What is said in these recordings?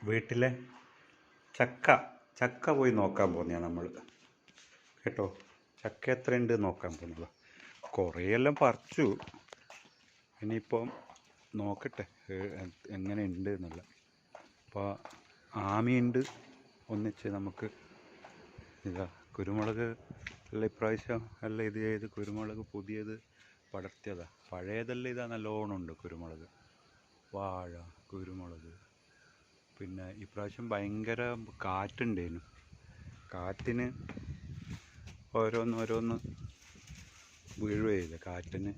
വീട്ടിലെ ചക്ക ചക്ക പോയി നോക്കാൻ പോകുന്നതാണ് നമ്മൾ കേട്ടോ. ചക്ക എത്രയുണ്ട് നോക്കാൻ പോകുന്നത്. കുറേയെല്ലാം പറിച്ചു, ഇനിയിപ്പം നോക്കട്ടെ എങ്ങനെ ഉണ്ട് എന്നുള്ള. അപ്പോൾ ആമിയുണ്ട് ഒന്നിച്ച് നമുക്ക്. ഇതാ കുരുമുളക് അല്ല ഇപ്രാവശ്യം അല്ല ഇത് ചെയ്ത് കുരുമുളക് പുതിയത് പടർത്തിയതാ. പഴയതെല്ലാം ഇതാ നല്ലോണം ഉണ്ട് കുരുമുളക്, വാഴ, കുരുമുളക്. പിന്നെ ഇപ്രാവശ്യം ഭയങ്കര കാറ്റുണ്ടായിരുന്നു. കാറ്റിന് ഓരോന്ന് വീഴുകയില്ല കാറ്റിന്.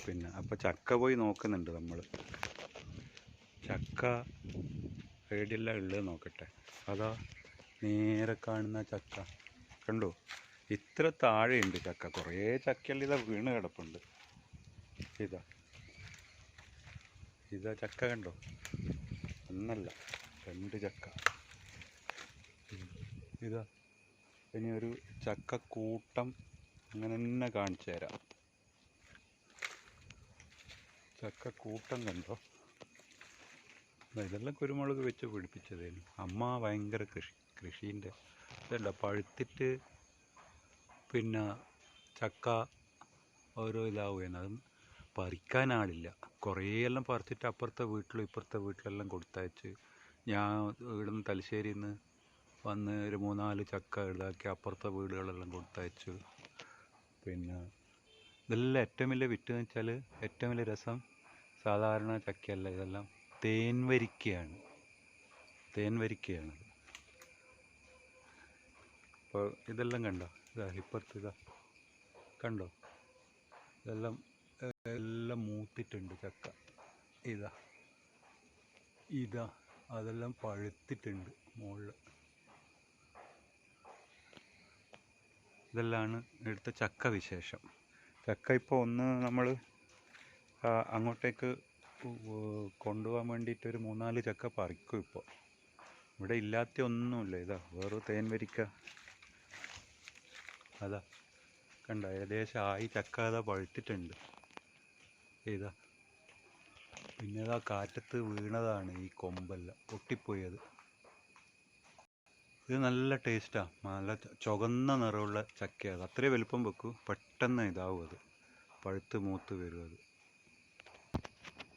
പിന്നെ അപ്പോൾ ചക്ക പോയി നോക്കുന്നുണ്ട് നമ്മൾ. ചക്ക എവിടെയെല്ലാം ഉള്ളത് നോക്കട്ടെ. അതാ നേരെ കാണുന്ന ചക്ക കണ്ടോ, ഇത്ര താഴെയുണ്ട് ചക്ക. കുറേ ചക്കയെല്ലാം ഇതാ വീണ് കിടപ്പുണ്ട്. ഇതാ ചക്ക കണ്ടോ, ഒന്നല്ല 2 ചക്ക. ഇതാ ഇനി ഒരു ചക്കക്കൂട്ടം അങ്ങനെ തന്നെ കാണിച്ചു തരാം. ചക്കക്കൂട്ടം കണ്ടോ. ഇതെല്ലാം കുരുമുളക് വെച്ച് പിടിപ്പിച്ചതായിരുന്നു. അമ്മ ഭയങ്കര കൃഷീൻ്റെ ഇതല്ല പഴുത്തിട്ട് പിന്നെ ചക്ക ഓരോ ഇതാവുകയാണ്. അതും പറിക്കാനാളില്ല. കുറേയെല്ലാം പറിച്ചിട്ട് അപ്പുറത്തെ വീട്ടിലും ഇപ്പുറത്തെ വീട്ടിലെല്ലാം കൊടുത്തയച്ച്. ഞാൻ ഇവിടുന്ന് തലശ്ശേരിയിൽ നിന്ന് വന്ന് ഒരു 3-4 ചക്ക ഇതാക്കി അപ്പുറത്തെ വീടുകളെല്ലാം കൊടുത്തയച്ചു. പിന്നെ ഇതെല്ലാം ഏറ്റവും വലിയ വിറ്റെന്ന് വെച്ചാൽ, ഏറ്റവും വലിയ രസം സാധാരണ ചക്കയല്ല, ഇതെല്ലാം തേൻ വരിക്കയാണ്. അപ്പോൾ ഇതെല്ലാം കണ്ടോ, ഇതാ ഇപ്പുറത്ത് ഇതാ കണ്ടോ, ഇതെല്ലാം മൂത്തിട്ടുണ്ട് ചക്ക. ഇതാ അതെല്ലാം പഴുത്തിട്ടുണ്ട് മുകളിൽ. ഇതെല്ലാമാണ് ഇവിടുത്തെ ചക്ക വിശേഷം. ചക്ക ഇപ്പോൾ ഒന്ന് നമ്മൾ അങ്ങോട്ടേക്ക് കൊണ്ടുപോകാൻ വേണ്ടിയിട്ട് ഒരു 3-4 ചക്ക പറിക്കും. ഇപ്പോൾ ഇവിടെ ഇല്ലാത്ത ഒന്നുമില്ല. ഇതാ വേറെ തേൻ വരിക്ക. അതാ കണ്ട ഏകദേശം ആയി ചക്ക. അതാ പഴുത്തിട്ടുണ്ട്. ഇതാ പിന്നെ ഇതാ കാറ്റത്ത് വീണതാണ് ഈ കൊമ്പെല്ലാം പൊട്ടിപ്പോയത്. ഇത് നല്ല ടേസ്റ്റാണ്. നല്ല ചുവന്ന നിറമുള്ള ചക്കയാണ്. അത്രയും വലുപ്പം വെക്കും, പെട്ടെന്ന് ഇതാവും. അത് പഴുത്ത് മൂത്ത് വരും. അത്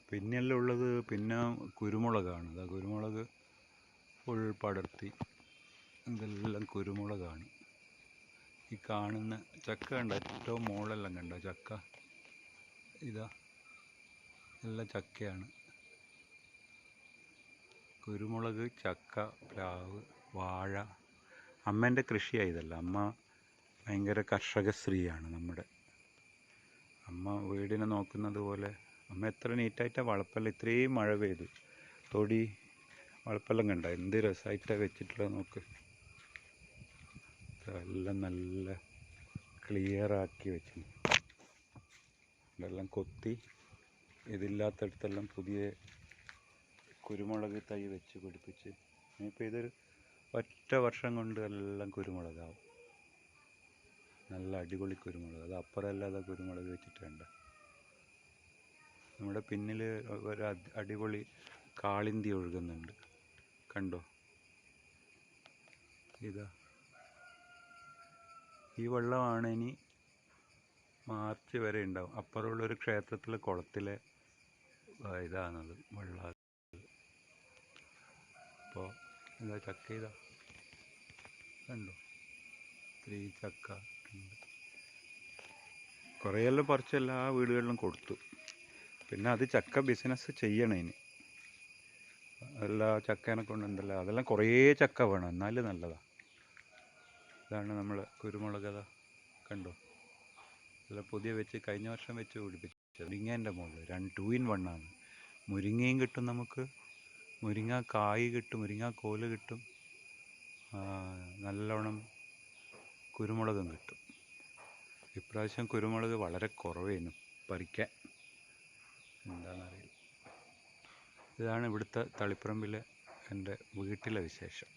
പിന്നെല്ലാം ഉള്ളത് പിന്നെ കുരുമുളകാണ്. ഇതാ കുരുമുളക് ഫുൾ പടർത്തി. ഇതെല്ലാം കുരുമുളകാണ്. ഈ കാണുന്ന ചക്ക കണ്ട ഏറ്റവും മുകളെല്ലാം കണ്ട ചക്ക. ഇതാ നല്ല ചക്കയാണ്. കുരുമുളക്, ചക്ക, പ്ലാവ്, വാഴ. അമ്മേൻ്റെ കൃഷിയായതല്ല. അമ്മ ഭയങ്കര കർഷക സ്ത്രീയാണ് നമ്മുടെ അമ്മ. വീടിനെ നോക്കുന്നത് പോലെ അമ്മ എത്ര നീറ്റായിട്ടാണ് വളപ്പെല്ലാം. ഇത്രയും മഴ പെയ്തു തൊടി വളപ്പെല്ലാം കണ്ട എന്ത് രസമായിട്ടാണ് വെച്ചിട്ടുള്ളത് നോക്ക്. എല്ലാം നല്ല ക്ലിയറാക്കി വെച്ചു. ഇതെല്ലാം കൊത്തി ഇതില്ലാത്തടത്തെല്ലാം പുതിയ കുരുമുളക് തൈ വെച്ച് പിടിപ്പിച്ച്. ഇനിയിപ്പോൾ ഇതൊരു ഒറ്റ വർഷം കൊണ്ട് എല്ലാം കുരുമുളകാവും. നല്ല അടിപൊളി കുരുമുളക്. അത് അപ്പുറമെല്ലാം അതാ കുരുമുളക് വെച്ചിട്ടുണ്ട്. നമ്മുടെ പിന്നിൽ ഒരു അടിപൊളി കാളിന്തി ഒഴുകുന്നുണ്ട് കണ്ടോ. ഇതാ ഈ വെള്ളമാണ് ഇനി മാർച്ച് വരെ ഉണ്ടാവും. അപ്പുറമുള്ളൊരു ക്ഷേത്രത്തിലെ കുളത്തിലെ ഇതാണത് വെള്ളം. അപ്പോൾ ഇതാ ചക്ക ഇതാ കണ്ടോ, 3 ചക്ക ഉണ്ട്. കുറേയെല്ലാം പറിച്ച് എല്ലാ വീടുകളിലും കൊടുത്തു. പിന്നെ അത് ചക്ക ബിസിനസ് ചെയ്യണം ഇനി. എല്ലാ ചക്കേനെ കൊണ്ടുണ്ടല്ലോ, അതെല്ലാം കുറേ ചക്ക വേണം എന്നാലും നല്ലതാണ്. ഇതാണ് നമ്മൾ കുരുമുളക്. കണ്ടോ, എല്ലാം പുതിയ വെച്ച് കഴിഞ്ഞ വർഷം വെച്ച് പിടിപ്പിച്ചത്. മുരിങ്ങേൻ്റെ മുകളിൽ 2 in 1 ആണ്. മുരിങ്ങയും കിട്ടും നമുക്ക്, മുരിങ്ങ കായ് കിട്ടും, മുരിങ്ങ കോല് കിട്ടും, നല്ലോണം കുരുമുളകും കിട്ടും. ഇപ്രാവശ്യം കുരുമുളക് വളരെ കുറവായിരുന്നു പറിക്കാൻ, എന്താണെന്നറിയില്ല. ഇതാണ് ഇവിടുത്തെ തളിപ്പറമ്പിലെ എൻ്റെ വീട്ടിലെ വിശേഷം.